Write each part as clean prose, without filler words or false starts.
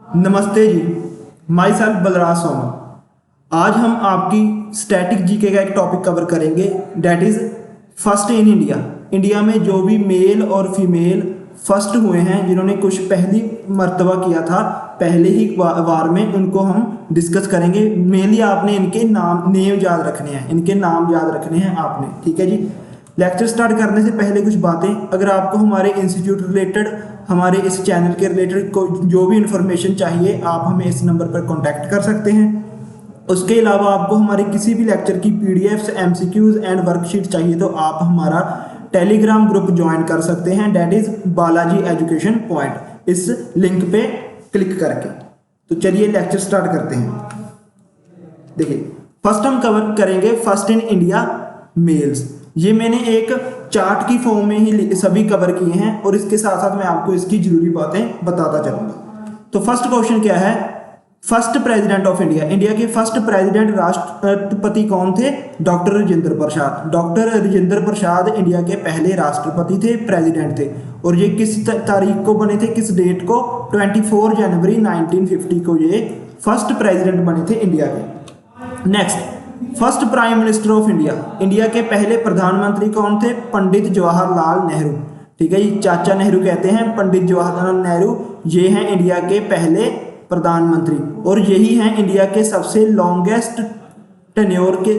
नमस्ते जी। Myself Balraj Soma. आज हम आपकी स्टैटिक जीके का एक टॉपिक कवर करेंगे, that is first in India. India में जो भी मेल और फीमेल फर्स्ट हुए हैं, जिन्होंने कुछ पहली मर्तबा किया था पहले ही वार में, उनको हम डिस्कस करेंगे। मेनली आपने इनके नेम याद रखने हैं, इनके नाम याद रखने हैं आपने, ठीक है जी। लेक्चर स्टार्ट करने से पहले कुछ बातें, अगर आपको हमारे इंस्टीट्यूट रिलेटेड, हमारे इस चैनल के रिलेटेड जो भी इंफॉर्मेशन चाहिए, आप हमें इस नंबर पर कांटेक्ट कर सकते हैं। उसके अलावा आपको हमारे किसी भी लेक्चर की पीडीएफ्स, एमसीक्यूज एंड वर्कशीट चाहिए तो आप हमारा टेलीग्राम ग्रुप ज्वाइन कर सकते हैं, that is Balaji education point, इस लिंक पे क्लिक करके। तो चलिए लेक्चर स्टार्ट करते हैं। देखिए, फर्स्ट हम कवर करेंगे फर्स्ट इन इंडिया मेल्स। ये मैंने एक चार्ट की फॉर्म में ही सभी कवर किए हैं और इसके साथ साथ मैं आपको इसकी जरूरी बातें बताता चलूंगा। तो फर्स्ट क्वेश्चन क्या है? First president of India, India के फर्स्ट प्रेसिडेंट राष्ट्रपति कौन थे? Doctor Rajendra Prasad. Doctor Rajendra Prasad India के पहले राष्ट्रपति थे, प्रेसिडेंट थे। और ये किस तारीख को बने थे, किस डेट को? 24 जनवरी 1950 को ये फर्स्ट प्रेसिडेंट बने थे इंडिया के। Next, first prime minister of India, India के पहले प्रधानमंत्री कौन थे? पंडित जवाहरलाल नेहरू। ठीक है, ये चाचा नेहरू कहते हैं, पंडित जवाहरलाल नेहरू ये हैं इंडिया के पहले प्रधानमंत्री और यही हैं इंडिया के सबसे लॉन्गेस्ट टेन्योर के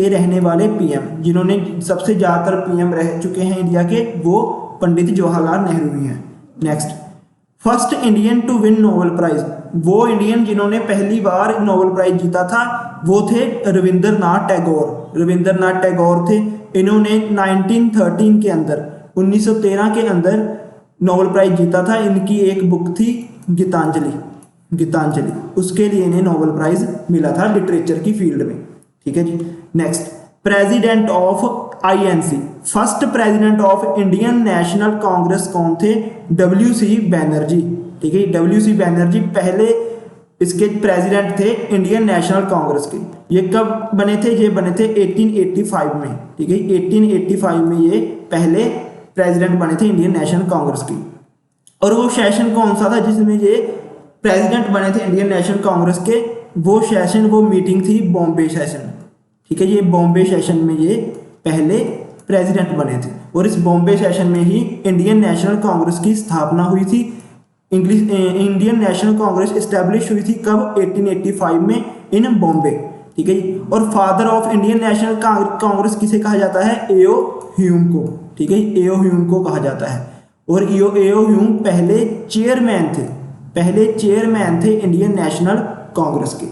रहने वाले पीएम, जिन्होंने सबसे ज़्यादातर पीएम रह चुके हैं इंडिया के, वो पंडित जवाहरलाल नेहरू ही हैं। Next, first Indian to win Nobel prize, वो इंडियन जिन्होंने पहली बार नोबेल प्राइज जीता था वो थे रविंद्रनाथ टैगोर। रविंद्रनाथ टैगोर थे, इन्होंने 1913 के अंदर, 1913 के अंदर नोबेल प्राइज जीता था। इनकी एक बुक थी गीतांजलि, उसके लिए इन्हें नोबेल प्राइज मिला था लिटरेचर की फील्ड में। ठीक है जी। Next, president of INC, first president of Indian National Congress कौन थे? WC बैनर्जी। ठीक है, WC बैनर्जी पहले इसके प्रेसिडेंट थे इंडियन नेशनल कांग्रेस के। ये कब बने थे? ये बने थे 1885 में। ठीक है, 1885 में ये पहले प्रेसिडेंट बने थे इंडियन नेशनल कांग्रेस की। और वो सेशन कौन सा था जिसमें ये प्रेसिडेंट बने थे इंडियन नेशनल कांग्रेस के? वो सेशन, वो मीटिंग थी बॉम्बे सेशन। ठीक है, ये बॉम्बे सेशन में ये पहले प्रेसिडेंट बने थे और इस बॉम्बे सेशन में ही इंडियन नेशनल कांग्रेस की स्थापना हुई थी। इंडियन नेशनल कांग्रेस एस्टेब्लिश हुई थी कब? 1885 में इन बॉम्बे। ठीक है जी। और father of Indian National Congress किसे कहा जाता है? एओ ह्यूम को। ठीक है, एओ ह्यूम को कहा जाता है। और एओ ह्यूम पहले चेयरमैन थे इंडियन नेशनल कांग्रेस के।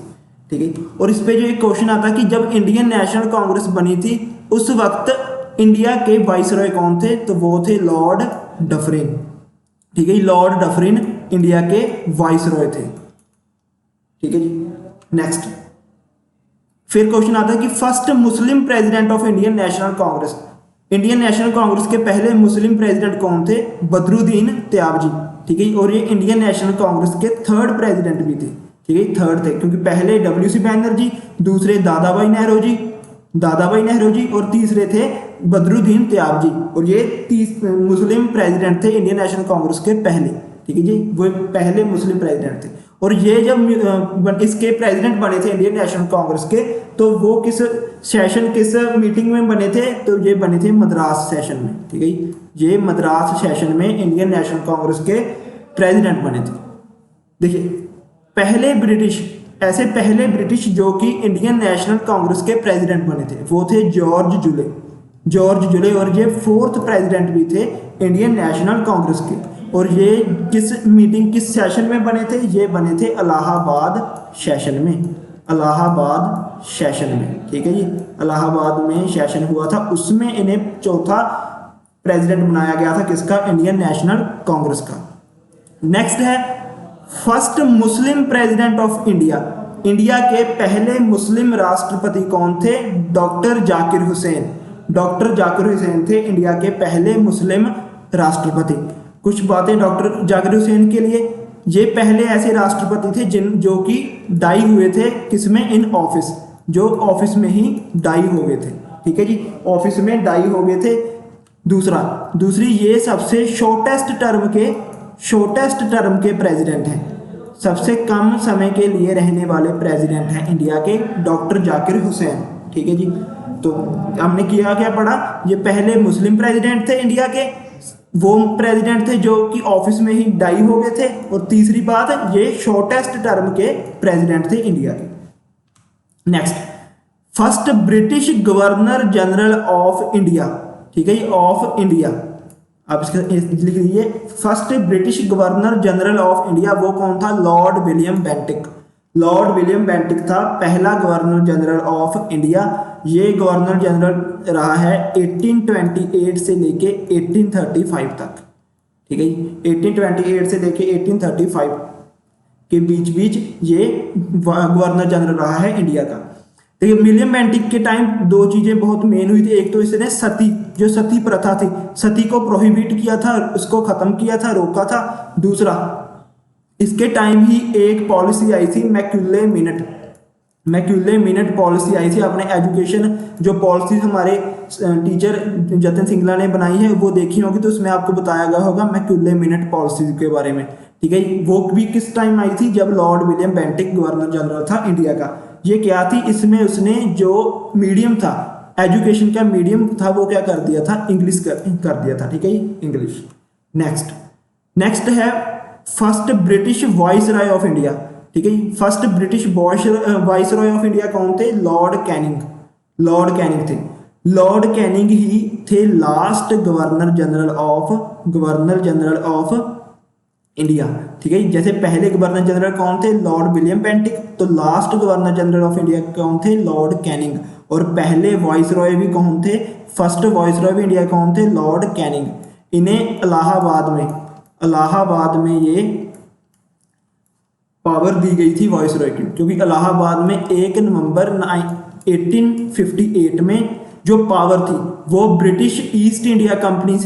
ठीक है, और इस पे जो एक क्वेश्चन आता है कि जब इंडियन नेशनल कांग्रेस बनी थी उस वक्त इंडिया के वाइसरॉय कौन थे? तो वो थे लॉर्ड डफरिन। ठीक है, लॉर्ड डफरिन इंडिया के वाइसरॉय थे। ठीक है जी। नेक्स्ट, फिर क्वेश्चन आता है कि first Muslim president of Indian National Congress, Indian National Congress के पहले मुस्लिम प्रेसिडेंट कौन थे? बदरुद्दीन त्याबजी। ठीक है, और ये इंडियन नेशनल कांग्रेस के थर्ड प्रेसिडेंट भी थे। ठीक है, थर्ड थे, क्योंकि पहले WC बैनर्जी, दूसरे दादाभाई नेहरू जी और तीसरे थे बदरुद्दीन त्याबजी। और ये 30 मुस्लिम प्रेसिडेंट थे इंडियन नेशनल कांग्रेस के पहले। ठीक है जी, वो पहले मुस्लिम प्रेसिडेंट थे। और ये जब इसके प्रेसिडेंट बने थे इंडियन नेशनल कांग्रेस के, तो वो किस मीटिंग में बने थे? तो ये बने थे मद्रास सेशन में। ठीक है, ये मद्रास सेशन में इंडियन नेशनल कांग्रेस के प्रेसिडेंट बने थे। देखिए, पहले ब्रिटिश जो कि इंडियन नेशनल कांग्रेस के प्रेसिडेंट बने थे वो थे जॉर्ज जुले। और ये फोर्थ प्रेसिडेंट भी थे इंडियन नेशनल कांग्रेस के। और ये किस सेशन में बने थे? ये बने थे इलाहाबाद सेशन में। ठीक है जी, इलाहाबाद में सेशन हुआ था, उसमें इन्हें चौथा प्रेसिडेंट बनाया गया था। किसका? इंडियन नेशनल कांग्रेस का। नेक्स्ट है first Muslim president of India, India के पहले मुस्लिम राष्ट्रपति कौन थे? डॉक्टर जाकिर हुसैन थे इंडिया के पहले मुस्लिम राष्ट्रपति। कुछ बातें डॉक्टर जाकिर हुसैन के लिए, ये पहले ऐसे राष्ट्रपति थे जो कि डाई हुए थे किसमें? इन ऑफिस, जो ऑफिस में ही डाई हो गए थे। ठीक है जी, ऑफिस में डाई हो गए थे। दूसरी, ये सबसे शॉर्टेस्ट शॉर्टेस्ट टर्म के प्रेसिडेंट हैं, सबसे कम समय के लिए रहने वाले प्रेसिडेंट हैं इंडिया के डॉक्टर जाकिर हुसैन। ठीक है जी, तो हमने किया क्या पढ़ा, ये पहले मुस्लिम प्रेसिडेंट थे इंडिया के, वो प्रेसिडेंट थे जो कि ऑफिस में ही डाई हो गए थे, और तीसरी बात ये शॉर्टेस्ट टर्म के प्रेसिडेंट थे इंडिया के। Next, first British governor general of India. ठीक है, ऑफ इंडिया आप इसका लिख लीजिए, first British governor general of India वो कौन था, Lord William Bentinck. Lord William Bentinck था पहला गवर्नर जनरल ऑफ इंडिया। ये गवर्नर जनरल रहा है 1828 से लेके 1835 तक। ठीक है, 1828 से लेके 1835 के बीच बीच ये गवर्नर जनरल रहा है इंडिया का। देखिए, विलियम बेंटिक के टाइम दो चीजें बहुत मेन हुई थी। एक तो इसने सती, जो सती प्रथा थी, सती को प्रोहिबिट किया था, उसको खत्म किया था, रोका था। दूसरा, इसके टाइम ही एक पॉलिसी आई थी Macaulay minute, Macaulay minute policy आई थी। अपने एजुकेशन जो पॉलिसी हमारे टीचर जतिन सिंगला ने बनाई है वो देखी होगी, तो उसमें आपको बताया गया होगा मैक्यूले मिनट पॉलिसी के बारे में। ठीक है, वो भी किस टाइम आई थी, जब Lord William Bentinck governor general था इंडिया का। ये क्या थी, इसमें उसने जो मीडियम था, एजुकेशन का मीडियम था, वो क्या कर दिया था, इंग्लिश कर दिया था। ठीक है, इंग्लिश। नेक्स्ट है first British viceroy of India. ठीक है, first British viceroy of India कौन थे, लॉर्ड कैनिंग। लॉर्ड कैनिंग थे, लॉर्ड कैनिंग ही थे last governor general of India. ठीक है, जैसे पहले गवर्नर जनरल कौन थे, लॉर्ड विलियम बेंटिक, तो last governor general of India कौन थे, लॉर्ड कैनिंग। और पहले वाइसरॉय भी कौन थे, फर्स्ट वाइसरॉय भी इंडिया कौन थे, लॉर्ड कैनिंग। इन्हें इलाहाबाद में ये पावर दी गई थी वाइसरॉय की, क्योंकि इलाहाबाद में 1 नवंबर 1858 में जो पावर थी वो ब्रिटिश ईस्ट इंडिया कंपनी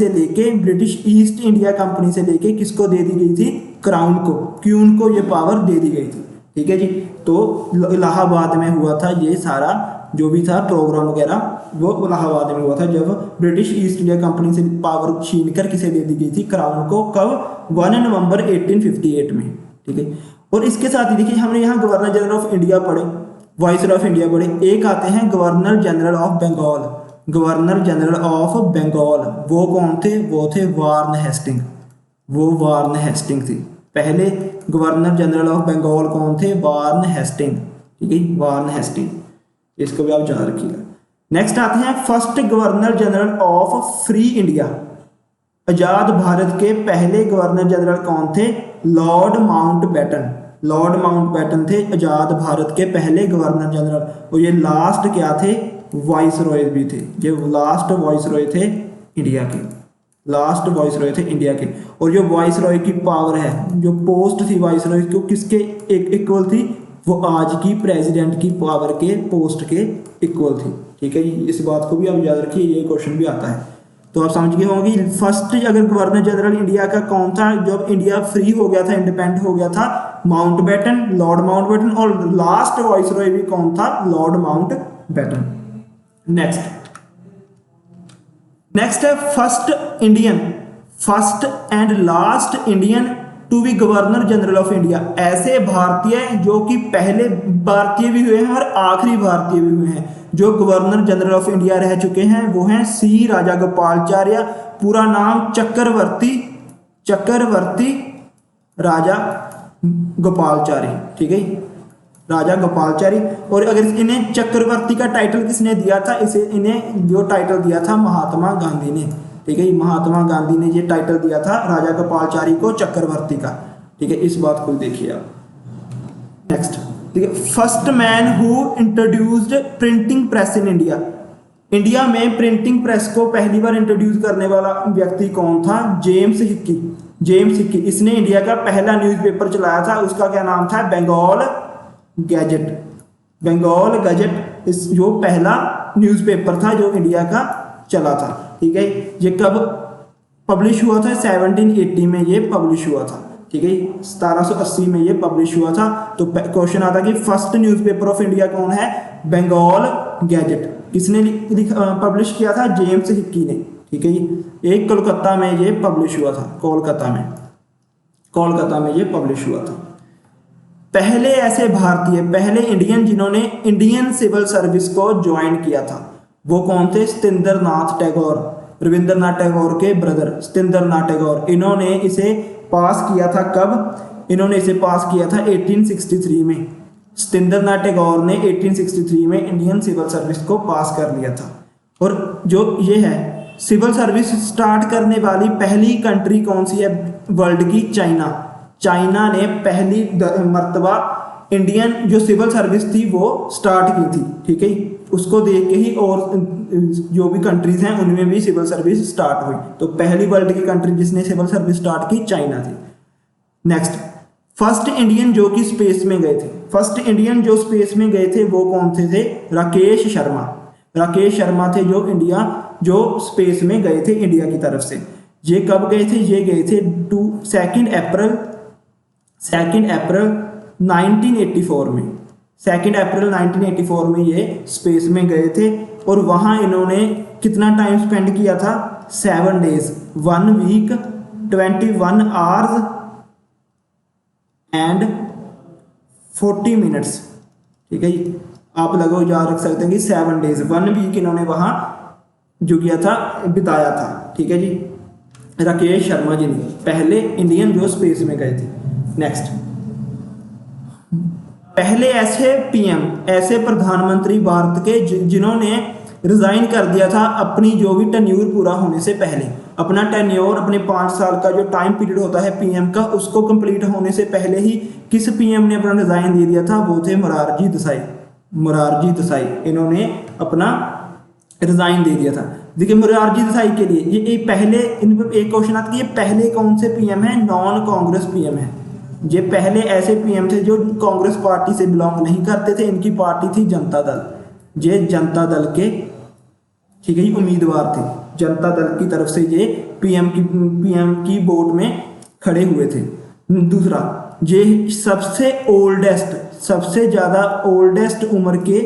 से लेके किसको दे दी गई थी, क्राउन को, क्यून को ये पावर दे दी गई थी। ठीक है जी, तो इलाहाबाद में हुआ था ये सारा जो भी था प्रोग्राम वगैरह, वो इलाहाबाद में हुआ था, जब ब्रिटिश ईस्ट इंडिया कंपनी से पावर छीन कर किसे दे दी गई थी, क्राउन को। कब, 1 नवंबर 1858 में। ठीक है, और इसके साथ ही देखिए हमने यहाँ गवर्नर जनरल ऑफ इंडिया पढ़े, वाइसरॉय ऑफ इंडिया पढ़े, एक आते हैं governor general of Bengal. Governor general of Bengal वो कौन थे, वो थे वार्न हेस्टिंग। वो वार्न हेस्टिंग थी। पहले गवर्नर जनरल ऑफ बंगाल कौन थे, वार्न हेस्टिंग। ठीक है, वार्न हेस्टिंग, इसको भी आप याद रखिएगा। नेक्स्ट आते हैं first governor general of free India. आजाद भारत के पहले गवर्नर जनरल कौन थे, लॉर्ड माउंटबेटन। लॉर्ड माउंटबेटन थे आजाद भारत के पहले गवर्नर जनरल, और ये लास्ट क्या थे, वाइसरॉय भी थे। ये लास्ट वाइसरॉय थे इंडिया के, लास्ट वाइसरॉय थे इंडिया के। और जो वाइसरॉय की पावर है, जो पोस्ट थी वाइसरॉय को किसके इक्वल थी, वो आज की प्रेसिडेंट की पावर के पोस्ट के इक्वल थी। ठीक है जी, इस बात को भी आप याद रखिए, ये क्वेश्चन भी आता है। तो आप समझ गए होंगे फर्स्ट अगर गवर्नर जनरल इंडिया का कौन था जब इंडिया फ्री हो गया था, इंडिपेंडेंट हो गया था, माउंटबेटन, लॉर्ड माउंटबेटन। और लास्ट वाइसरॉय भी कौन था, लॉर्ड माउंटबेटन। नेक्स्ट है first and last Indian to be governor general of India. ऐसे भारतीय जो कि पहले भारतीय भी हुए हैं और आखिरी भारतीय भी हुए हैं जो गवर्नर जनरल ऑफ इंडिया रह चुके हैं, वो हैं सी राजा गोपालाचार्य। पूरा नाम चक्रवर्ती राजा गोपालाचार्य। ठीक है, राजा गोपालाचार्य। और अगर इन्हें चक्रवर्ती का टाइटल किसने दिया था, इन्हें जो टाइटल दिया था महात्मा गांधी ने। ठीक है, महात्मा गांधी ने ये टाइटल दिया था राजा गोपालाचारी को चक्रवर्ती का। ठीक है, इस बात को देखिए आप। नेक्स्ट, ठीक है, first man who introduced printing press in India. India में प्रिंटिंग प्रेस को पहली बार इंट्रोड्यूस करने वाला व्यक्ति कौन था, जेम्स हिक्की। जेम्स हिक्की, इसने इंडिया का पहला न्यूज़पेपर चलाया था, उसका क्या नाम था, बंगाल गैजेट। बंगाल गैजेट इस जो पहला न्यूज़पेपर था जो इंडिया का चला था। ठीक है, ये कब पब्लिश हुआ था, 1780 में ये पब्लिश हुआ था। ठीक है, 1780 में ये पब्लिश हुआ था। तो क्वेश्चन आता कि फर्स्ट न्यूज़पेपर ऑफ इंडिया कौन है, बंगाल गैजेट। किसने पब्लिश किया था, जेम्स हिक्की ने। ठीक है, एक कोलकाता में ये पब्लिश हुआ था, कोलकाता में। कोलकाता में ये पब्लिश हुआ था। पहले ऐसे भारतीय, पहले इंडियन जिन्होंने इंडियन सिविल सर्विस को ज्वाइन किया था वो कौन थे? सत्येंद्र नाथ टैगोर, रविंद्रनाथ टैगोर के ब्रदर सत्येंद्र नाथ टैगोर। इन्होंने इसे पास किया था कब? इन्होंने इसे पास किया था 1863 में। सत्येंद्र नाथ टैगोर ने 1863 में इंडियन सिविल सर्विस को पास कर लिया था। और जो ये है सिविल सर्विस स्टार्ट करने वाली पहली कंट्री कौन सी है वर्ल्ड की? चाइना। चाइना ने पहली मर्तबा इंडियन जो सिविल सर्विस थी वो स्टार्ट की थी, ठीक है। उसको देख के ही और जो भी कंट्रीज हैं उनमें भी सिविल सर्विस स्टार्ट हुई। तो पहली वर्ल्ड की कंट्री जिसने सिविल सर्विस स्टार्ट की चाइना थी। नेक्स्ट, फर्स्ट इंडियन जो कि स्पेस में गए थे, फर्स्ट इंडियन जो स्पेस में गए थे वो कौन थे? राकेश शर्मा। राकेश शर्मा थे जो स्पेस में गए थे इंडिया की तरफ से। ये कब गए थे? ये गए थे 2 अप्रैल 1984 में। 2 अप्रैल 1984 में ये स्पेस में गए थे और वहाँ इन्होंने कितना टाइम स्पेंड किया था? 7 days, 1 week, 21 hours and 40 minutes, ठीक है जी। आप लगभग याद रख सकते हैं कि 7 डेज, 1 वीक इन्होंने वहाँ जो किया था, बिताया था, ठीक है जी। राकेश शर्मा जी ने पहले इंडियन जो स्पेस में गए थे। नेक्स्ट, पहले ऐसे पीएम, ऐसे प्रधानमंत्री भारत के जिन्होंने रिजाइन कर दिया था अपनी जो भी टेन्योर पूरा होने से पहले। अपना टेन्योर, अपने 5 साल का जो टाइम पीरियड होता है पीएम का, उसको कंप्लीट होने से पहले ही किस पीएम ने अपना रिजाइन दे दिया था? वो थे मोरारजी देसाई। मोरारजी देसाई इन्होंने अपना रिजाइन दे दिया था। देखिए मोरारजी देसाई के लिए ये पहले, इन पर एक क्वेश्चन आता है कि ये पहले कौन से पीएम है? नॉन कांग्रेस पीएम है। ये पहले ऐसे पीएम थे जो कांग्रेस पार्टी से बिलोंग नहीं करते थे। इनकी पार्टी थी जनता दल। ये जनता दल के, ठीक है जी, उम्मीदवार थे। जनता दल की तरफ से ये पीएम की वोट में खड़े हुए थे। दूसरा, ये सबसे ज्यादा ओल्डेस्ट उम्र के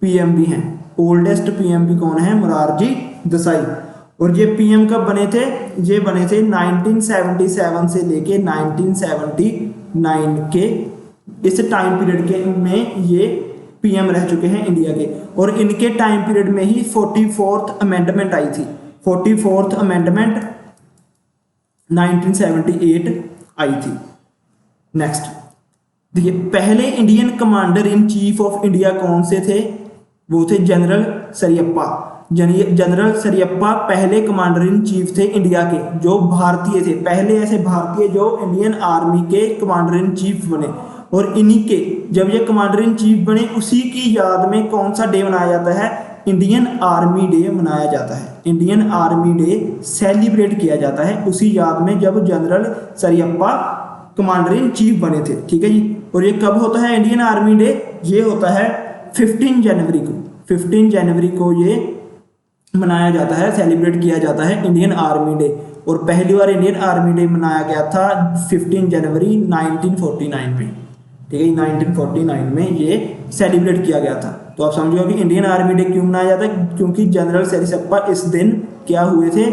पीएम भी हैं। ओल्डेस्ट पीएम भी कौन है? मोरारजी देसाई। और ये पीएम कब बने थे? ये बने थे 1977 से लेके 1979 के इस टाइम पीरियड के में ये पीएम रह चुके हैं इंडिया के। और इनके टाइम पीरियड में ही 44th अमेंडमेंट आई थी। 44th अमेंडमेंट 1978 आई थी। नेक्स्ट, देखिए पहले Indian commander in chief of India कौन से थे? वो थे जनरल सरियप्पा। जनरल सरियप्पा पहले कमांडर इन चीफ थे इंडिया के, जो भारतीय थे। पहले ऐसे भारतीय जो इंडियन आर्मी के कमांडर इन चीफ बने। और इन्हीं के जब ये कमांडर इन चीफ बने, उसी की याद में कौन सा डे मनाया जाता है? इंडियन आर्मी डे मनाया जाता है। इंडियन आर्मी डे सेलिब्रेट किया जाता है उसी याद में जब जनरल सरियप्पा कमांडर इन चीफ बने थे, ठीक है जी। और ये कब होता है इंडियन आर्मी डे? ये होता है 15 जनवरी को। 15 जनवरी को ये मनाया जाता है, सेलिब्रेट किया जाता है इंडियन आर्मी डे। और पहली बार इंडियन आर्मी डे मनाया गया था 15 जनवरी 1949 में, ठीक है। 1949 में ये सेलिब्रेट किया गया था। तो आप समझो कि इंडियन आर्मी डे क्यों मनाया जाता है? क्योंकि जनरल सरियप्पा इस दिन क्या हुए थे?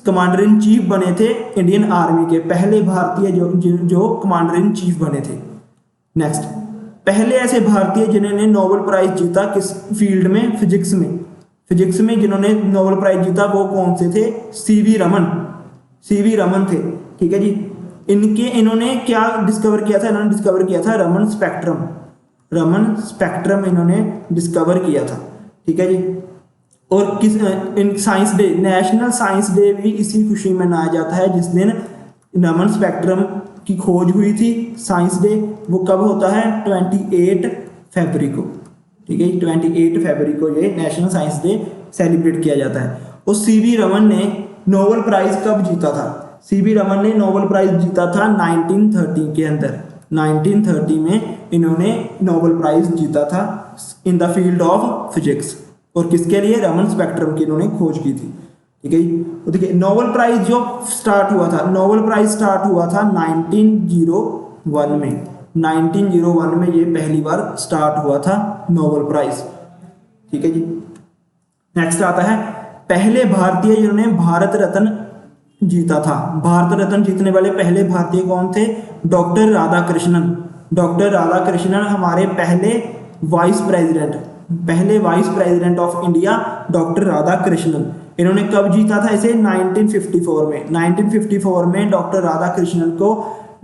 कमांडर इन चीफ बने थे इंडियन आर्मी के, पहले भारतीय जो कमांडर इन चीफ बने थे। नेक्स्ट, पहले ऐसे भारतीय जिन्होंने नोबेल प्राइज जीता किस फील्ड में? फिजिक्स में। फिजिक्स में जिन्होंने नोबेल प्राइज जीता वो कौन से थे? सीवी रमन। सीवी रमन थे, ठीक है जी। इन्होंने क्या डिस्कवर किया था? इन्होंने डिस्कवर किया था रमन स्पेक्ट्रम। रमन स्पेक्ट्रम इन्होंने डिस्कवर किया था, ठीक है जी। और किस in science day, national science day भी इसी खुशी में मनाया जाता है जिस दिन रमन स्पेक्ट्रम की खोज हुई थी। साइंस डे वो कब होता है? 28 फरवरी को, ठीक है। 28 फरवरी को ये नेशनल साइंस डे सेलिब्रेट किया जाता है। और सीवी रमन ने नोबेल प्राइज कब जीता था? सीवी रमन ने नोबेल प्राइज जीता था 1930 के अंदर। 1930 में इन्होंने नोबेल प्राइज जीता था in the field of physics. और किसके लिए? रमन स्पेक्ट्रम की इन्होंने खोज की थी, ठीक है। तो देखिए नोबेल प्राइज जो स्टार्ट हुआ था, नोबेल प्राइज स्टार्ट हुआ था 1901 में। 1901 में ये पहली बार स्टार्ट हुआ था नोबेल प्राइज, ठीक है जी। नेक्स्ट आता है पहले भारतीय जिन्होंने भारत रत्न जीता था। भारत रत्न जीतने वाले पहले भारतीय कौन थे? डॉक्टर राधाकृष्णन। डॉक्टर राधाकृष्णन हमारे पहले vice president of India doctor Radhakrishnan. इन्होंने कब जीता था इसे? 1954 में। 1954 में डॉक्टर राधाकृष्णन को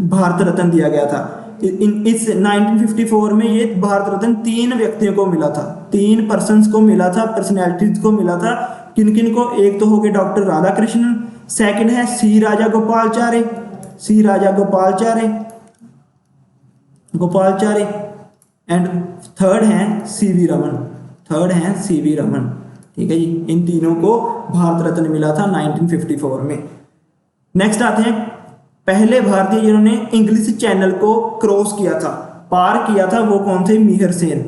भारत रत्न दिया गया था। इस 1954 में ये भारत रत्न 3 व्यक्तियों को मिला था, 3 पर्सन्स को मिला था, पर्सनैलिटीज को मिला था। किन किन को? एक तो हो गए डॉक्टर राधाकृष्णन, सेकंड है सी राजा गोपालचारी एंड थर्ड है सीवी रमन। ठीक है जी, इन तीनों को भारत रत्न मिला था 1954 में। नेक्स्ट आते हैं पहले भारतीय जिन्होंने इंग्लिश चैनल को क्रॉस किया था, पार किया था, वो कौन थे? मिहिर सेन।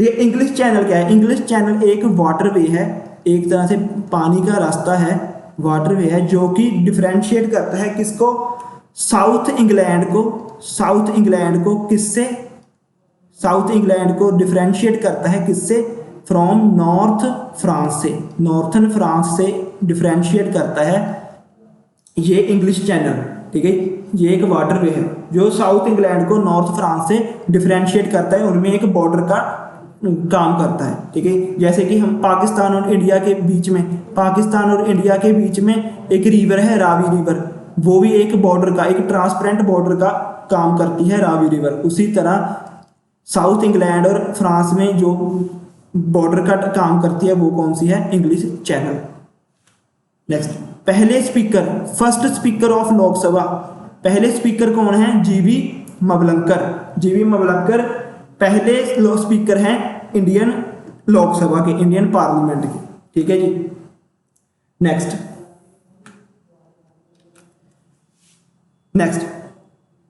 ये इंग्लिश चैनल क्या है? इंग्लिश चैनल एक वाटरवे है, एक तरह से पानी का रास्ता है, वाटरवे है, जो कि डिफरेंशिएट करता है किसको? साउथ इंग्लैंड को किससे? साउथ इंग्लैंड को डिफरेंशिएट करता है किससे? फ्रॉम नॉर्थन फ्रांस से डिफरेंशिएट करता है ये इंग्लिश चैनल। ठीक है, ये एक वाटरवे है जो साउथ इंग्लैंड को नॉर्थ फ्रांस से डिफरेंशिएट करता है, उनमें एक बॉर्डर का काम करता है। ठीक है, जैसे कि हम पाकिस्तान और इंडिया के बीच में एक रिवर है रावी रिवर, वो भी एक बॉर्डर का, एक ट्रांसपेरेंट बॉर्डर का काम करती है रावी रिवर। उसी तरह साउथ इंग्लैंड और फ्रांस में जो बॉर्डर का काम करती है वो कौन सी है? English channel. Next, first speaker of Lok Sabha, पहले स्पीकर कौन है? जीवी मवलंकर पहले स्पीकर हैं इंडियन लोकसभा के, इंडियन पार्लियामेंट के। ठीक है जी। नेक्स्ट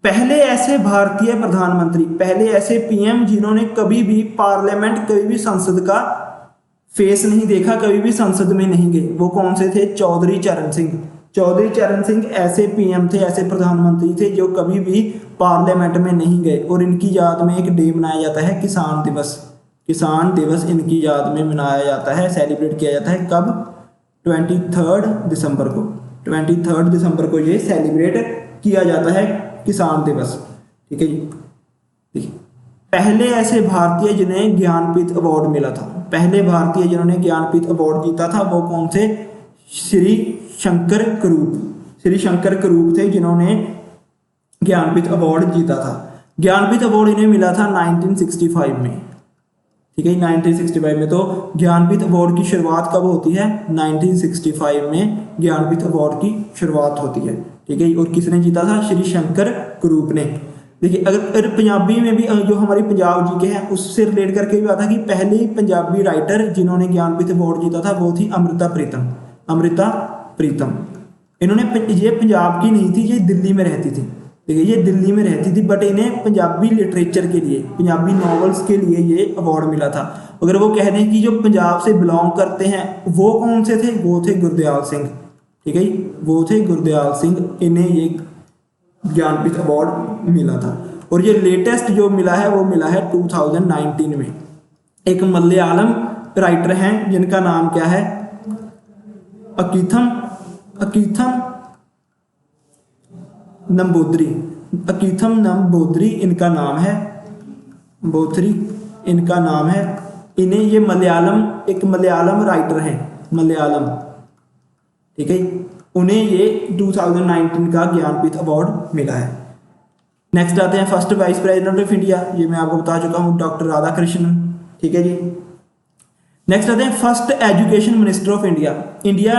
पहले ऐसे भारतीय प्रधानमंत्री, पहले ऐसे पीएम जिन्होंने कभी भी पार्लियामेंट, कभी भी संसद का फेस नहीं देखा, कभी भी संसद में नहीं गए, वो कौन से थे? चौधरी चरण सिंह ऐसे पीएम थे, ऐसे प्रधानमंत्री थे जो कभी भी पार्लियामेंट में नहीं गए। और इनकी याद में एक डे मनाया जाता है किसान दिवस इनकी याद में मनाया जाता है, सेलिब्रेट किया जाता है। कब? 23 दिसंबर को ये सेलिब्रेट किया जाता है किसान दिवस। ठीक है जी। देखिए, पहले ऐसे भारतीय जिन्हें ज्ञानपीठ अवार्ड मिला था, पहले भारतीय जिन्होंने ज्ञानपीठ अवार्ड जीता था वो कौन थे? श्री शंकर करूप थे जिन्होंने ज्ञानपीठ अवार्ड जीता था। ज्ञानपीठ अवार्ड इन्हें मिला था 1965 में। ठीक है, 1965 में। तो ज्ञानपीठ अवार्ड की शुरुआत कब होती है? 1965 में ज्ञानपीठ अवार्ड की शुरुआत होती है। ठीक है, और किसने जीता था? श्री शंकर करूप ने। देखिए, अगर पंजाबी में भी जो हमारी पंजाब जी के हैं उससे रिलेट करके भी आता कि पहले पंजाबी राइटर जिन्होंने ज्ञानपीठ अवार्ड जीता था वो थी अमृता प्रीतम। इन्होंने, ये पंजाब की नहीं थी, ये दिल्ली में रहती थी। देखिए, ये दिल्ली में रहती थी, बट इन्हें पंजाबी लिटरेचर के लिए, पंजाबी नॉवेल्स के लिए ये अवार्ड मिला था। अगर वो कह दें कि जो पंजाब से बिलोंग करते हैं वो कौन से थे? वो थे गुरदयाल सिंह। ठीक है, वो थे गुरदयाल सिंह, इन्हें ये ज्ञानपीठ अवार्ड मिला था। और ये लेटेस्ट जो मिला है वो मिला है 2019 में। एक मलयालम राइटर हैं जिनका नाम क्या है? अकीथम नंबूद्री इनका नाम है। इन्हें ये एक मलयालम राइटर हैं, मलयालम। ठीक है, उन्हें ये 2019 का ज्ञानपीठ अवार्ड मिला है। नेक्स्ट आते हैं first vice president of India, ये मैं आपको बता चुका हूँ, डॉक्टर राधाकृष्णन। ठीक है जी। नेक्स्ट आते हैं first education minister of India. India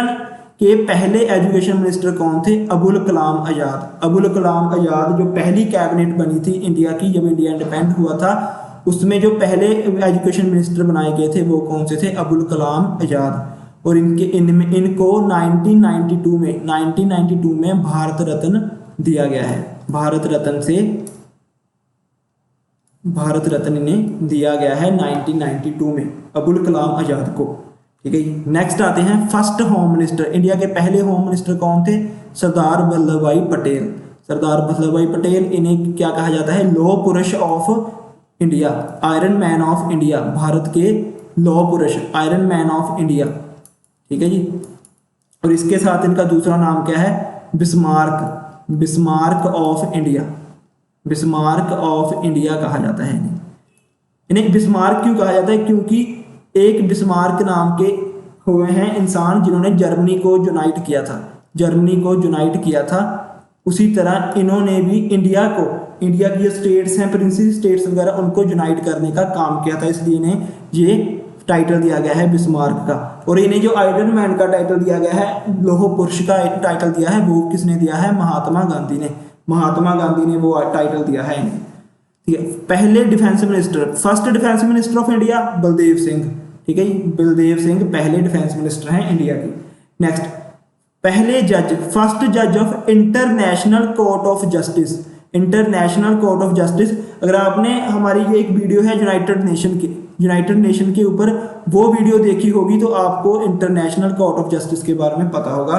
के पहले एजुकेशन मिनिस्टर कौन थे? अबुल कलाम आजाद जो पहली कैबिनेट बनी थी इंडिया की, जब इंडिया इंडिपेंडेंट हुआ था, उसमें जो पहले एजुकेशन मिनिस्टर बनाए गए थे वो कौन से थे? अबुल कलाम आजाद। और इनको 1992 में भारत रत्न दिया गया है। भारत रत्न इन्हें दिया गया है 1992 में अबुल कलाम आजाद को। ठीक है जी। नेक्स्ट आते हैं फर्स्ट होम मिनिस्टर। इंडिया के पहले होम मिनिस्टर कौन थे? सरदार वल्लभ भाई पटेल। इन्हें क्या कहा जाता है? लौह पुरुष of India, iron man of India, Bharat के लौह पुरुष, आयरन मैन ऑफ इंडिया। ठीक है जी। और इसके साथ इनका दूसरा नाम क्या है, Bismarck, Bismarck of India, Bismarck of India कहा जाता है इन्हें। इन्हें बिस्मार्क क्यों कहा जाता है, क्योंकि एक बिस्मार्क नाम के हुए हैं इंसान जिन्होंने जर्मनी को यूनाइट किया था, जर्मनी को यूनाइट किया था। उसी तरह इन्होंने भी इंडिया को, इंडिया की जो स्टेट्स हैं, प्रिंसिपल स्टेट्स वगैरह, उनको यूनाइट करने का काम किया था, इसलिए इन्हें ये टाइटल दिया गया है बिस्मार्क का। और इन्हें जो आयरन मैन का टाइटल दिया गया है, लोह पुरुष का टाइटल दिया है, वो किसने दिया है, महात्मा गांधी ने, महात्मा गांधी ने वो टाइटल दिया है इन्हें। ठीक है, पहले defence minister, first defence minister of India Baldev Singh. ठीक है, बलदेव सिंह पहले डिफेंस मिनिस्टर हैं इंडिया के। नेक्स्ट, पहले जज, फर्स्ट जज of international court of justice, international court of justice. अगर आपने हमारी ये एक वीडियो है यूनाइटेड नेशन के ऊपर, वो वीडियो देखी होगी तो आपको इंटरनेशनल कोर्ट ऑफ जस्टिस के बारे में पता होगा।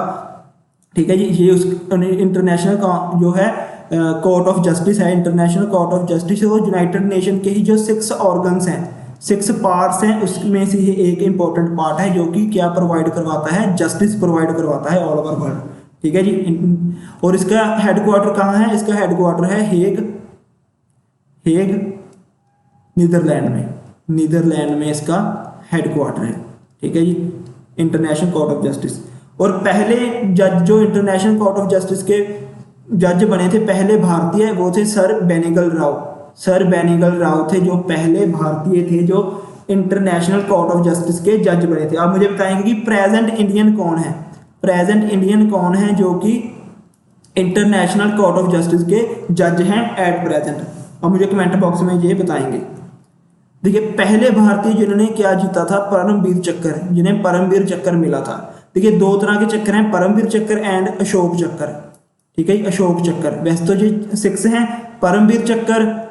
ठीक है जी, ये उस इंटरनेशनल जो है कोर्ट ऑफ जस्टिस है, इंटरनेशनल कोर्ट ऑफ जस्टिस, वो यूनाइटेड नेशन के ही जो 6 ऑर्गन्स हैं, 6 पार्ट्स हैं, उसमें से ये एक इंपॉर्टेंट पार्ट है जो कि क्या प्रोवाइड करवाता है, जस्टिस प्रोवाइड करवाता है ऑल ओवर वर्ल्ड। ठीक है जी, और इसका हेडक्वार्टर कहाँ है, इसका हेडक्वार्टर है हेग, हेग नीदरलैंड में, नीदरलैंड में इसका हेडक्वार्टर है। ठीक है जी, इंटरनेशनल कोर्ट ऑफ जस्टिस। और पहले जज जो इंटरनेशनल कोर्ट ऑफ जस्टिस के जज बने थे, पहले भारतीय, वो थे सर बेनेगल राव, सर बेनेगल राव थे जो पहले भारतीय थे जो इंटरनेशनल कोर्ट ऑफ जस्टिस के जज बने थे। आप मुझे बताएंगे कि प्रेजेंट इंडियन कौन है, प्रेजेंट इंडियन कौन है जो कि इंटरनेशनल कोर्ट ऑफ जस्टिस के जज हैं एट प्रेजेंट। अब मुझे कमेंट बॉक्स में ये बताएंगे। देखिए, पहले भारतीय जिन्होंने क्या जीता था, परमवीर चक्र, जिन्हें परमवीर चक्र मिला था। देखिए, 2 तरह के चक्र हैं, परमवीर चक्र एंड अशोक चक्र। ठीक है, अशोक चक्र, वैसे तो ये 6 हैं, परमवीर चक्र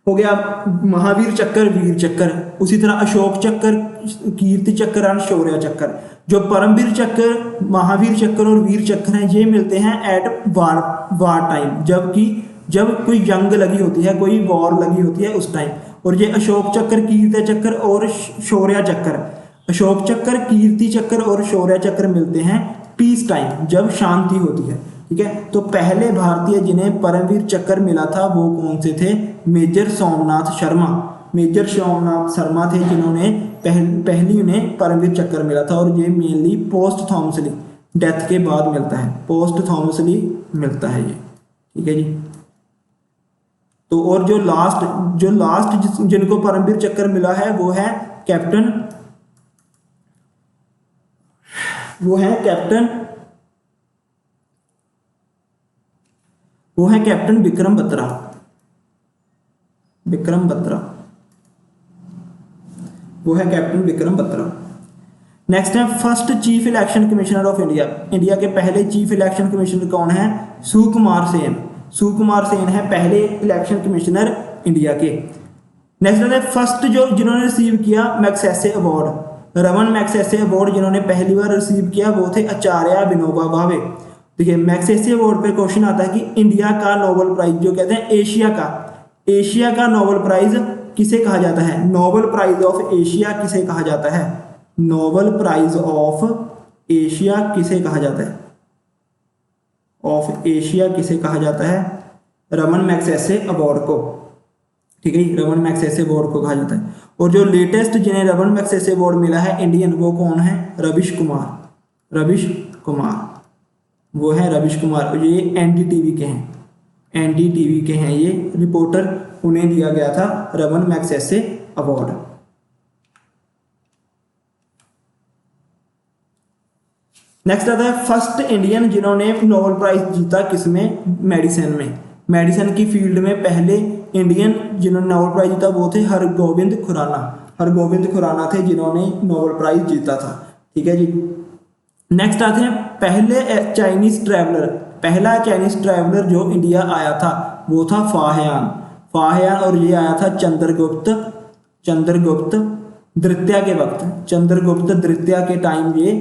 हो गया, महावीर चक्र, वीर चक्र, उसी तरह अशोक चक्र, कीर्ति चक्र और शौर्य चक्र। जो परमवीर चक्र, महावीर चक्र और वीर चक्र हैं, ये मिलते हैं एट वार टाइम, जबकि जब कोई जंग लगी होती है, कोई वॉर लगी होती है उस टाइम। और ये अशोक चक्र, कीर्ति चक्र और शौर्य चक्र, अशोक चक्र, कीर्ति चक्र और शौर्य चक्र मिलते हैं पीस टाइम, जब शांति होती है। ठीक है, तो पहले भारतीय जिन्हें परमवीर चक्र मिला था वो कौन से थे, मेजर सोमनाथ शर्मा, मेजर सोमनाथ शर्मा थे जिन्होंने पहली उन्हें परमवीर चक्र मिला था। और ये मेनली पोस्ट थॉमसली डेथ के बाद मिलता है, पोस्ट थॉमसली मिलता है ये। ठीक है जी, तो और जो लास्ट जिनको परमवीर चक्र मिला है वो है कैप्टन विक्रम बत्रा, वो है कैप्टन विक्रम बत्रा। नेक्स्ट है first chief election commissioner of India, India के पहले चीफ इलेक्शन कमिश्नर कौन है, सुकुमार सेन, सुकुमार सेन है पहले इलेक्शन कमिश्नर इंडिया के। नेक्स्ट है फर्स्ट जो जिन्होंने रिसीव किया Magsaysay award, Raman Magsaysay award जिन्होंने पहली बार रिसीव किया वो थे आचार्य विनोबा भावे। देखिए, मैग्सेसे अवार्ड पे क्वेश्चन आता है कि इंडिया का नोबेल प्राइज जो कहते हैं एशिया का नोबेल प्राइज किसे कहा जाता है, नोबेल प्राइज ऑफ एशिया किसे कहा जाता है, नोबेल प्राइज ऑफ एशिया किसे कहा जाता है, ऑफ एशिया किसे कहा जाता है, रमन मैग्सेसे अवार्ड को। ठीक है, रमन मैग्सेसे अवार्ड को कहा जाता है। और जो लेटेस्ट जिन्हें रमन मैग्सेसे अवार्ड मिला है इंडियन, वो कौन है, रविश कुमार, वो है रविश कुमार। ये एनडीटीवी के हैं ये रिपोर्टर, उन्हें दिया गया था रमन मैग्सेसे अवार्ड। नेक्स्ट आता है फर्स्ट इंडियन जिन्होंने नोबेल प्राइज जीता किसमें, मेडिसिन की फील्ड में पहले इंडियन जिन्होंने नोबेल प्राइज जीता वो थे हरगोविंद खुराना थे जिन्होंने नोबेल प्राइज जीता था। ठीक है जी, नेक्स्ट आते हैं पहला चाइनीज ट्रैवलर जो इंडिया आया था वो था फाहियान, और ये आया था चंद्रगुप्त द्वितीय के वक्त, चंद्रगुप्त द्वितीय के टाइम ये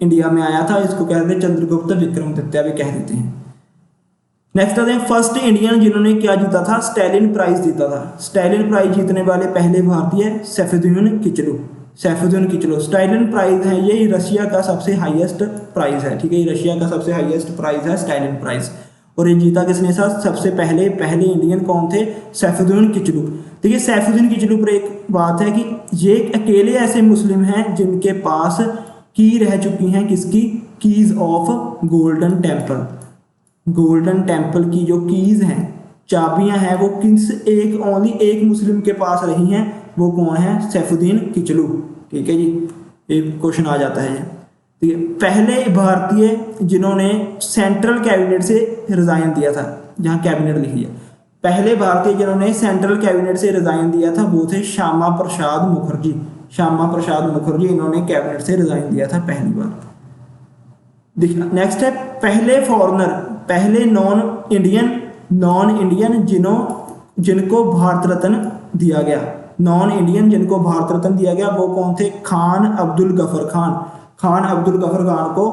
इंडिया में आया था। इसको कहते हैं चंद्रगुप्त विक्रम द्वितीय भी कह देते हैं। नेक्स्ट आते हैं फर्स्ट इंडियन जिन्होंने क्या जीता था, स्टैलिन प्राइज जीता था। स्टैलिन प्राइज जीतने वाले पहले भारतीय सैफुद्दीन सैफुद्दीन किचलू। स्टाइलन प्राइज है ये रशिया का सबसे हाईएस्ट प्राइज है, ठीक है, ये रशिया का सबसे हाईएस्ट प्राइज है स्टाइलन प्राइज। और ये जीता किसने था? सबसे पहले इंडियन कौन थे? सैफुद्दीन किचलू। देखिए सैफुद्दीन किचलू पर एक बात है कि ये अकेले ऐसे मुस्लिम हैं जिनके पास की रह चुकी हैं, किसकी? Keys of golden temple. Golden temple की जो कीज हैं, चाबियां हैं, वो किस एक ओनली एक मुस्लिम के पास रही हैं, वो कौन है? सैफुद्दीन किचलू। ठीक है जी, एक क्वेश्चन आ जाता है। ठीक है, पहले भारतीय जिन्होंने सेंट्रल कैबिनेट से रिजाइन दिया था, जहां कैबिनेट लिखी है, पहले भारतीय जिन्होंने सेंट्रल कैबिनेट से रिजाइन दिया था वो थे श्यामा प्रसाद मुखर्जी। श्यामा प्रसाद मुखर्जी इन्होंने कैबिनेट से रिजाइन दिया था पहली बार। देखिए नेक्स्ट है पहले फॉरेनर, पहले नॉन इंडियन जिनको भारत रत्न दिया गया, नॉन इंडियन जिनको भारत रत्न दिया गया वो कौन थे? खान अब्दुल गफर खान। खान अब्दुल गफर खान को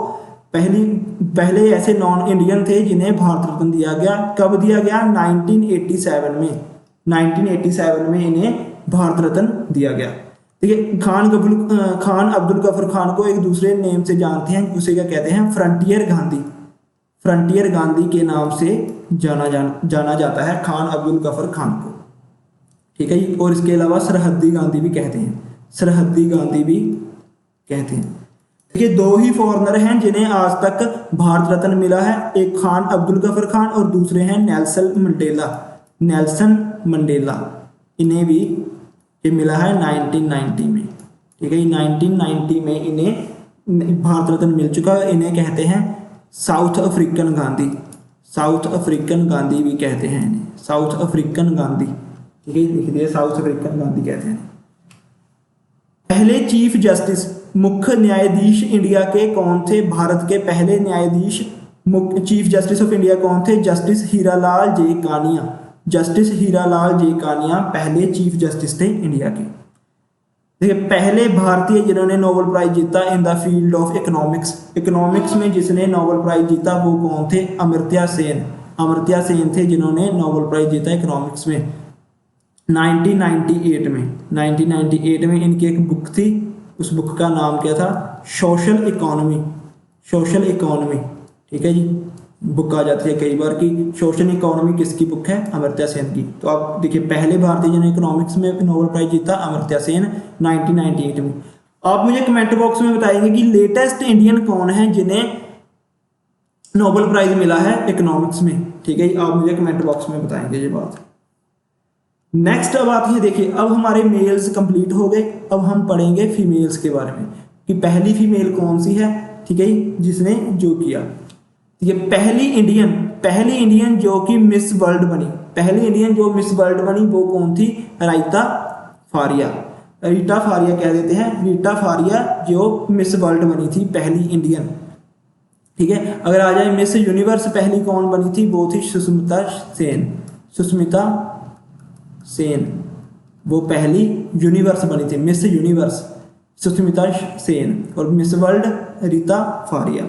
पहले ऐसे नॉन इंडियन थे जिन्हें भारत रत्न दिया गया। कब दिया गया? 1987 में। 1987 में इन्हें भारत रत्न दिया गया। ठीक है, खान अब्दुल गफर खान को एक दूसरे नेम से जानते हैं, उसे क्या कहते हैं? फ्रंटियर गांधी। फ्रंटियर गांधी के नाम से जाना जाता है खान अब्दुल गफर खान को। ठीक है जी, और इसके अलावा सरहद्दी गांधी भी कहते हैं, सरहद्दी गांधी भी कहते हैं। ये दो ही फॉरेनर हैं जिन्हें आज तक भारत रत्न मिला है, एक खान अब्दुल गफर खान और दूसरे हैं नेल्सन मंडेला। नेल्सन मंडेला इन्हें भी ये मिला है 1990 में। ठीक है, 1990 में इन्हें भारत रत्न मिल चुका है। इन्हें कहते हैं south African Gandhi. South African Gandhi भी कहते हैं इन्हें, साउथ अफ्रीकन गांधी। ठीक है, लिख दिए, साउथ अफ्रीकन गांधी कहते हैं। पहले चीफ जस्टिस, मुख्य न्यायाधीश इंडिया के कौन थे? भारत के पहले न्यायाधीश चीफ जस्टिस ऑफ इंडिया कौन थे? जस्टिस हीरालाल जे कानिया। जस्टिस हीरालाल जे कानिया पहले चीफ जस्टिस थे इंडिया के। देखिए पहले भारतीय जिन्होंने नोबेल प्राइज जीता in the field of economics, economics में जिसने नोबेल प्राइज जीता वो कौन थे? अमर्त्य सेन। अमर्त्य सेन थे जिन्होंने नोबेल प्राइज जीता इकोनॉमिक्स में 1998 में। 1998 में इनकी एक बुक थी, उस बुक का नाम क्या था? Social economy. Social economy. ठीक है जी, बुक आ जाती है कई बार कि सोशल इकोनॉमी किसकी बुक है? अमर्त्य सेन की। तो आप देखिए पहले भारतीय जिन्होंने इकोनॉमिक्स में नोबेल प्राइज जीता अमर्त्य सेन 1998 में। आप मुझे कमेंट बॉक्स में बताएंगे कि लेटेस्ट इंडियन कौन है जिन्हें नोबेल प्राइज मिला है इकोनॉमिक्स में। ठीक है, आप मुझे कमेंट बॉक्स में बताएंगे ये बात। नेक्स्ट अब आती है, देखिए अब हमारे मेल्स कंप्लीट हो गए, अब हम पढ़ेंगे फीमेल्स के बारे में कि पहली फीमेल कौन सी है। ठीक है, जिसने जो किया, ये पहली इंडियन जो कि मिस वर्ल्ड बनी, पहली इंडियन जो मिस वर्ल्ड बनी वो कौन थी? रीता फारिया। रीटा फारिया कह देते हैं, रीटा फारिया जो मिस वर्ल्ड बनी थी पहली इंडियन। ठीक है, अगर आ जाए मिस यूनिवर्स पहली कौन बनी थी? वो थी सुष्मिता सेन। सुष्मिता सेन वो पहली यूनिवर्स बनी थी, मिस यूनिवर्स सुष्मिता सेन। और मिस वर्ल्ड रीता फारिया।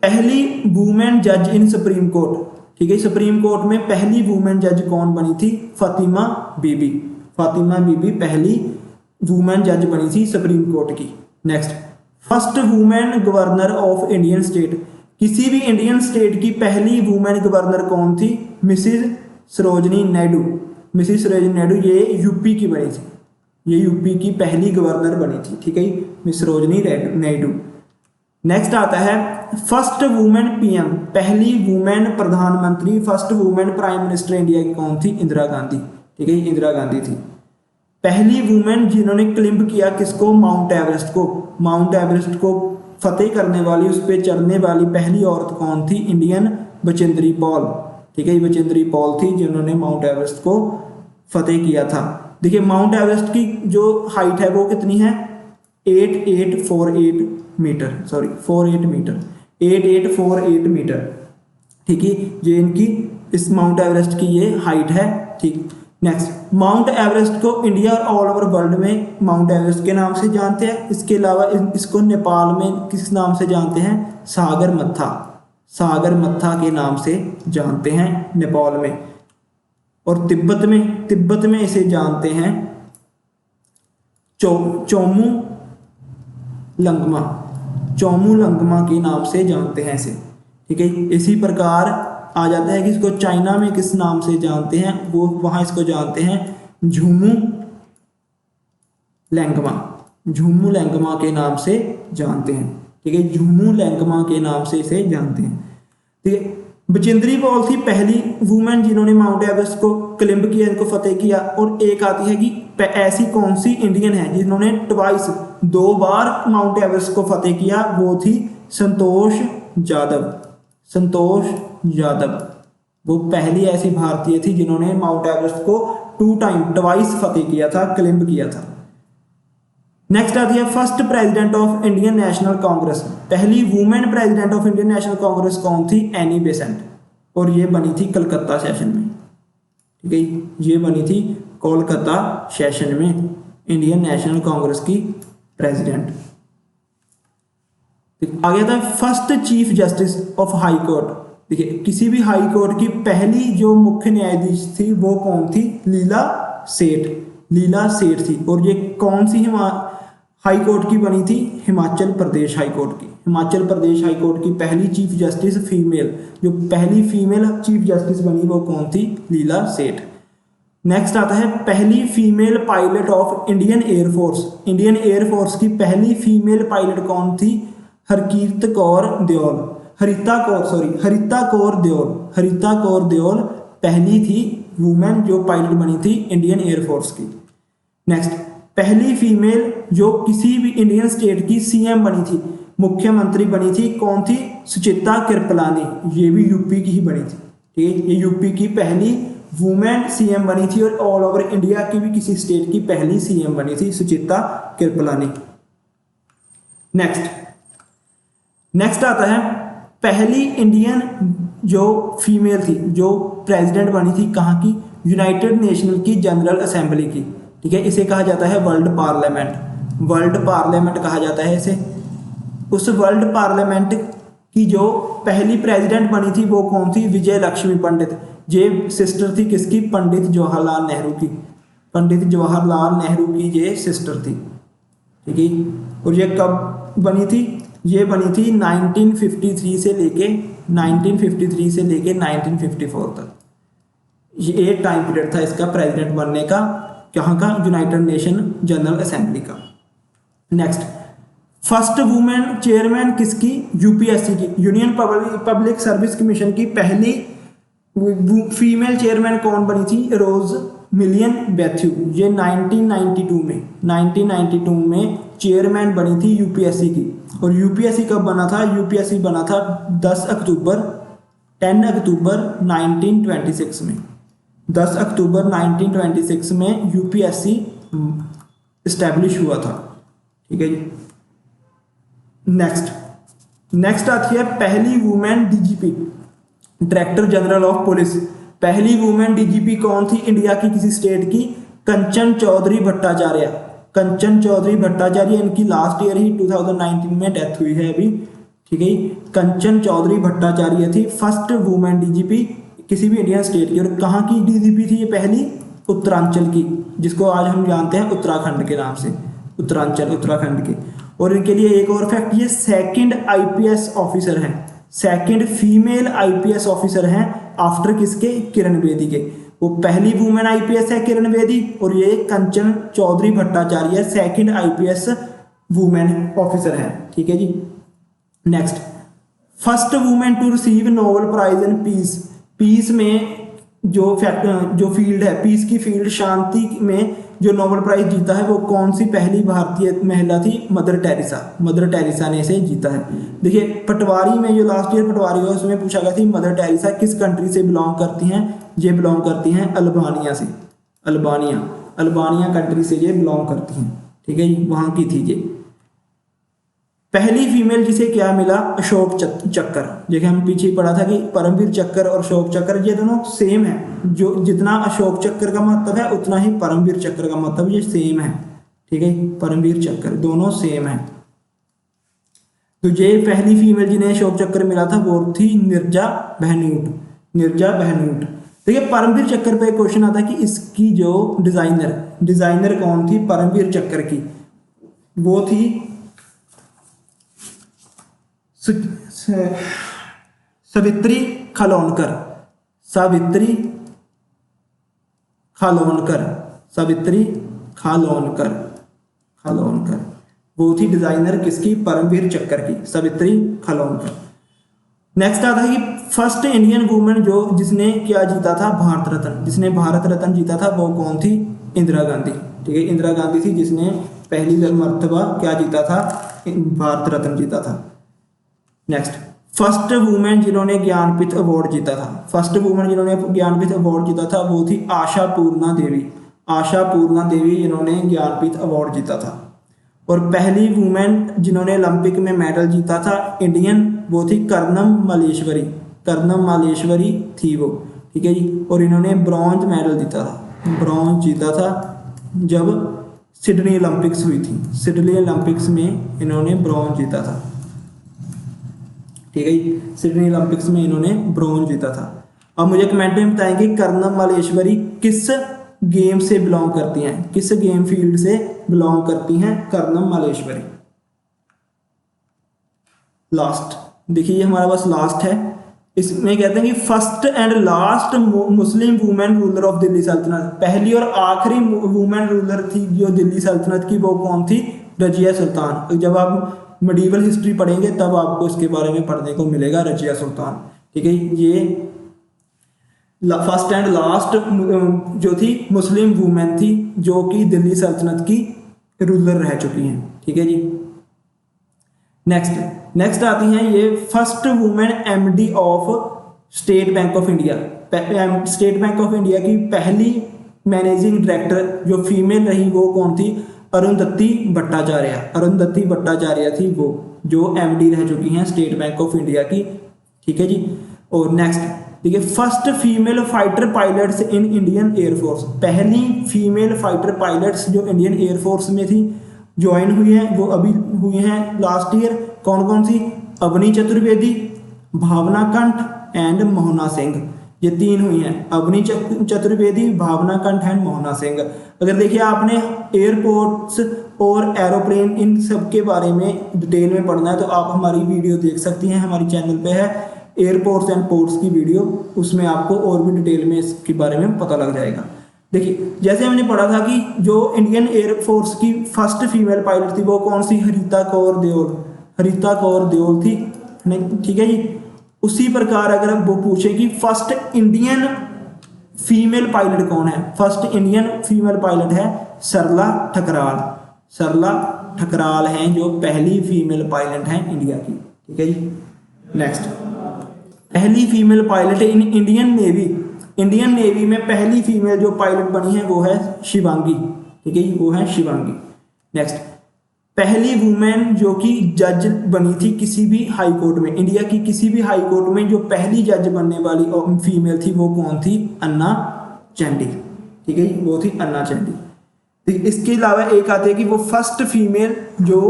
पहली वुमेन जज इन सुप्रीम कोर्ट। ठीक है, सुप्रीम कोर्ट में पहली वुमेन जज कौन बनी थी? फातिमा बीबी। फातिमा बीबी पहली वुमेन जज बनी थी सुप्रीम कोर्ट की। Next, first women governor of Indian state. किसी भी इंडियन स्टेट की पहली वुमेन गवर्नर कौन थी? मिसिज सरोजनी नायडू। मिसिज सरोजनी नायडू ये यूपी की बनी थी, ये यूपी की पहली गवर्नर बनी थी। ठीक है, मिस सरोजनी नायडू। नेक्स्ट आता है फर्स्ट वुमेन पीएम, पहली वुमेन प्रधानमंत्री, first women prime minister India की कौन थी? इंदिरा गांधी। ठीक है, इंदिरा गांधी थी। पहली वुमेन जिन्होंने क्लिम्ब किया किसको? माउंट एवरेस्ट को। माउंट एवरेस्ट को फतेह करने वाली, उस पर चढ़ने वाली पहली औरत कौन थी? Indian Bachendri Paul. ठीक है, बचेंद्री पॉल थी जिन्होंने माउंट एवरेस्ट को फतेह किया था। देखिए माउंट एवरेस्ट की जो हाइट है वो कितनी है? 8848 मीटर, सॉरी 48 मीटर, 8848 मीटर। ठीक है, ये इनकी इस माउंट एवरेस्ट की ये हाइट है। ठीक, नेक्स्ट, माउंट एवरेस्ट को इंडिया और ऑल ओवर वर्ल्ड में माउंट एवरेस्ट के नाम से जानते हैं। इसके अलावा इसको नेपाल में किस नाम से जानते हैं? सागर मत्था। सागर मत्था के नाम से जानते हैं नेपाल में। और तिब्बत में इसे जानते हैं चोमू लंगमा, चोमू लंगमा के नाम से जानते हैं इसे। ठीक है, इसी प्रकार आ जाता है कि इसको चाइना में किस नाम से जानते हैं, वो वहां इसको जानते हैं झुमू लैंगमा, झुमू लैंगमा के नाम से जानते हैं। ठीक है, झुमू लैंगमा के नाम से इसे जानते हैं। ठीक है, बचिंद्री पाल थी पहली वुमेन जिन्होंने माउंट एवरेस्ट को क्लिंब किया, इनको फतेह किया। और एक आती है कि ऐसी कौन सी इंडियन है जिन्होंने ट्वाइस, 2 बार माउंट एवरेस्ट को फतेह किया, वो थी संतोष यादव। संतोष यादव वो पहली ऐसी भारतीय थी जिन्होंने माउंट एवरेस्ट को 2 टाइम ट्वाइस फतेह किया था, क्लिंब किया था। नेक्स्ट आती है first president of Indian National Congress, पहली women president of Indian National Congress कौन थी, एनी बेसेंट, और ये बनी थी कलकत्ता सेशन में। ठीक है, ये बनी थी कोलकाता सेशन में इंडियन नेशनल कांग्रेस की प्रेसिडेंट। आ गया था first chief justice of high court. देखिए, किसी भी हाई कोर्ट की पहली जो मुख्य न्यायाधीश थी वो कौन थी, लीला सेठ, लीला सेठ थी। और ये कौन सी हाई कोर्ट की बनी थी, हिमाचल प्रदेश हाई कोर्ट की। हिमाचल प्रदेश हाई कोर्ट की पहली चीफ जस्टिस फीमेल, जो पहली फीमेल चीफ जस्टिस बनी वो कौन थी, लीला सेठ। नेक्स्ट आता है पहली female pilot of Indian air force. Indian air force की पहली फीमेल पायलट कौन थी, हरकीरत कौर देओल, हरिता कौर देओल, हरिता कौर देओल पहली थी वुमेन जो पायलट बनी थी इंडियन एयरफोर्स की। नेक्स्ट, पहली फीमेल जो किसी भी इंडियन स्टेट की सीएम बनी थी, मुख्यमंत्री बनी थी, कौन थी, सुचित्रा कृपलानी, ये भी यूपी की ही बनी थी। ठीक है, ये यूपी की पहली वुमेन सीएम बनी थी और ऑल ओवर इंडिया की भी किसी स्टेट की पहली सीएम बनी थी, सुचित्रा कृपलानी। नेक्स्ट आता है पहली इंडियन जो फीमेल थी जो प्रेसिडेंट बनी थी, कहाँ की, यूनाइटेड नेशनल की जनरल असेंबली की। ठीक है, इसे कहा जाता है वर्ल्ड पार्लियामेंट, वर्ल्ड पार्लियामेंट कहा जाता है इसे। उस वर्ल्ड पार्लियामेंट की जो पहली प्रेसिडेंट बनी थी वो कौन थी, विजय लक्ष्मी पंडित। ये सिस्टर थी किसकी, पंडित जवाहरलाल नेहरू की, पंडित जवाहरलाल नेहरू की ये सिस्टर थी। ठीक है, और ये कब बनी थी, ये बनी थी 1953 से लेके 1954 तक। ये एक टाइम पीरियड था इसका प्रेसिडेंट बनने का, कहाँ का, यूनाइटेड नेशन जनरल असेंबली का। नेक्स्ट, फर्स्ट वुमेन चेयरमैन किसकी, यूपीएससी की, यूनियन पब्लिक सर्विस कमीशन की पहली फीमेल चेयरमैन कौन बनी थी, रोज मिलियन बैथ्यू। ये 1992 में चेयरमैन बनी थी यूपीएससी की। और यूपीएससी कब बना था, यूपीएससी बना था 10 अक्टूबर 1926 में, 10 अक्टूबर 1926 में यूपीएससी इस्टेब्लिश हुआ था। ठीक है जी। नेक्स्ट आती है पहली women DGP, director general of police. पहली वुमेन डीजीपी कौन थी इंडिया की किसी स्टेट की, कंचन चौधरी भट्टाचार्य। कंचन चौधरी भट्टाचार्य, इनकी लास्ट ईयर ही 2019 में डेथ हुई है अभी। ठीक है, कंचन चौधरी भट्टाचार्य थी फर्स्ट वुमेन डीजीपी किसी भी इंडियन स्टेट की। और कहाँ की डीजीपी थी ये, पहली उत्तरांचल की, जिसको आज हम जानते हैं उत्तराखंड के नाम से, उत्तराखंड के। और इनके लिए एक और फैक्ट, ये सेकंड आईपीएस ऑफिसर हैं, सेकंड फीमेल आईपीएस ऑफिसर हैं आफ्टर किसके, किरण बेदी के। वो पहली वुमेन आईपीएस है किरण बेदी, और ये Kanchan Chaudhary Bhattacharya second IPS women officer हैं। ठीक है जी। Next, first women to receive Nobel prize in peace. Peace में जो फील्ड है, पीस की फील्ड, शांति में जो नोबेल प्राइज जीता है वो कौन सी पहली भारतीय महिला थी, मदर टेरेसा। मदर टेरेसा ने इसे जीता है। देखिए, पटवारी में जो लास्ट ईयर पटवारी हुआ उसमें पूछा गया थी मदर टेरेसा किस कंट्री से बिलोंग करती हैं, ये बिलोंग करती हैं अल्बानिया से, अल्बानिया कंट्री से ये बिलोंग करती हैं। ठीक है, वहां की थी ये। पहली फीमेल जिसे क्या मिला, अशोक चक्कर। देखिए, हम पीछे पढ़ा था कि परमवीर चक्कर और अशोक चक्कर ये दोनों सेम है। जो जितना अशोक चक्कर का महत्व है उतना ही परमवीर चक्कर का महत्व ये सेम है। ठीक है, परमवीर चक्कर दोनों सेम है। तो ये पहली फीमेल जिन्हें अशोक चक्कर मिला था वो थी नीरजा बहनूट। देखिए, परमवीर चक्कर पे क्वेश्चन आता है कि इसकी जो डिजाइनर कौन थी परमवीर चक्कर की, वो थी सावित्री खानोलकर। सावित्री खानोलकर, सावित्री खानोलकर, खानोलकर वो थी डिजाइनर किसकी, परमवीर चक्र की, सावित्री खानोलकर। नेक्स्ट आता है कि फर्स्ट इंडियन वुमेन जो जिसने क्या जीता था, भारत रत्न, जिसने भारत रत्न जीता था वो कौन थी, इंदिरा गांधी। ठीक है, इंदिरा गांधी थी जिसने पहली मर्तबा क्या जीता था, भारत रत्न जीता था। नेक्स्ट, फर्स्ट वुमेन जिन्होंने ज्ञानपीठ अवार्ड जीता था, फर्स्ट वुमेन जिन्होंने ज्ञानपीठ अवार्ड जीता था वो थी आशा पूर्णा देवी। आशा पूर्णा देवी जिन्होंने ज्ञानपीठ अवार्ड जीता था। और पहली वुमेन जिन्होंने ओलंपिक में मेडल जीता था इंडियन, वो थी कर्णम मल्लेश्वरी। कर्णम मल्लेश्वरी थी वो। ठीक है जी। और इन्होंने ब्रॉन्ज मेडल जीता था, ब्रॉन्ज जीता था जब सिडनी ओलंपिक्स हुई थी। सिडनी ओलंपिक्स में इन्होंने ब्रॉन्ज जीता था। ठीक है जी, सिडनी ओलंपिक्स में इन्होंने ब्रॉन्ज जीता था। अब मुझे कमेंट में बताएंगे कर्णम मल्लेश्वरी किस गेम से बिलोंग करती हैं, किस गेम फील्ड से बिलोंग करती हैं कर्णम मल्लेश्वरी। लास्ट देखिए, ये हमारा पास लास्ट है। इसमें कहते हैं कि first and last Muslim women ruler of Delhi सल्तनत, पहली और आखिरी वुमेन रूलर थी जो दिल्ली सल्तनत की, वो कौन थी, रजिया सुल्तान। जब आप मेडिवल हिस्ट्री पढ़ेंगे तब आपको इसके बारे में पढ़ने को मिलेगा, रजिया सुल्तान। ठीक है, ये फर्स्ट एंड लास्ट जो थी मुस्लिम वुमेन थी जो कि दिल्ली सल्तनत की रूलर रह चुकी हैं। ठीक है जी। नेक्स्ट आती हैं ये first women MD of state bank of India. State bank of India की पहली मैनेजिंग डायरेक्टर जो फीमेल रही वो कौन थी, अरुंधति भट्टाचार्य। अरुंधति भट्टाचार्य थी वो जो एमडी रह चुकी हैं स्टेट बैंक ऑफ इंडिया की। ठीक है जी। और नेक्स्ट देखिए, first female fighter pilots in Indian air force, पहली फीमेल फाइटर पायलट्स जो इंडियन एयरफोर्स में थी ज्वाइन हुई हैं, वो अभी हुई हैं लास्ट ईयर। कौन कौन सी, अवनी चतुर्वेदी, भावना कंठ एंड मोहना सिंह, ये तीन हुई हैं, अवनी चतुर्वेदी, भावना कंठ एंड मोहना सिंह। अगर देखिए आपने एयरपोर्ट्स और एरोप्लेन इन सब के बारे में डिटेल में पढ़ना है तो आप हमारी वीडियो देख सकती हैं, हमारी चैनल पे है एयरपोर्ट्स एंड पोर्ट्स की वीडियो, उसमें आपको और भी डिटेल में इसके बारे में पता लग जाएगा। देखिए, जैसे हमने पढ़ा था कि जो इंडियन एयरफोर्स की फर्स्ट फीमेल पायलट थी वो कौन सी, हरिता कौर देओल। हरिता कौर देओल थी। ठीक है जी। उसी प्रकार अगर वो पूछे कि फर्स्ट इंडियन फीमेल पायलट कौन है, फर्स्ट इंडियन फीमेल पायलट है सरला ठकराल। सरला ठकराल हैं जो पहली फीमेल पायलट हैं इंडिया की। ठीक है जी। नेक्स्ट, पहली female pilot in Indian navy, Indian navy में पहली फीमेल जो पायलट बनी है वो है शिवांगी। ठीक है जी, वो है शिवांगी। नेक्स्ट, पहली वुमेन जो कि जज बनी थी किसी भी हाई कोर्ट में, इंडिया की किसी भी हाई कोर्ट में जो पहली जज बनने वाली फीमेल थी वो कौन थी, अन्ना चैंडी। ठीक है जी, वो थी अन्ना चैंडी। इसके अलावा एक आते हैं कि वो फर्स्ट फीमेल जो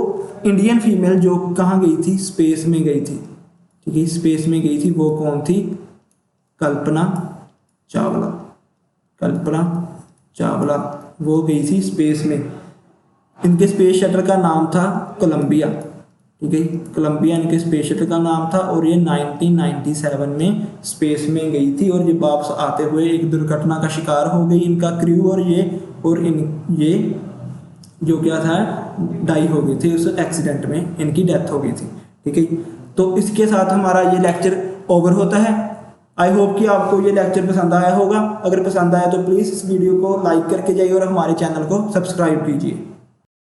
इंडियन फीमेल जो कहाँ गई थी, स्पेस में गई थी। ठीक है, स्पेस में गई थी, वो कौन थी, कल्पना चावला। कल्पना चावला वो गई थी स्पेस में। इनके स्पेस शटल का नाम था कोलंबिया। ठीक है, कोलंबिया इनके स्पेस शटल का नाम था और ये 1997 में स्पेस में गई थी और ये वापस आते हुए एक दुर्घटना का शिकार हो गई इनका क्रू और ये जो क्या था डाई हो गई थी, उस एक्सीडेंट में इनकी डेथ हो गई थी। ठीक है, तो इसके साथ हमारा ये लेक्चर ओवर होता है। आई होप कि आपको ये लेक्चर पसंद आया होगा। अगर पसंद आया तो प्लीज़ इस वीडियो को लाइक करके जाइए और हमारे चैनल को सब्सक्राइब कीजिए।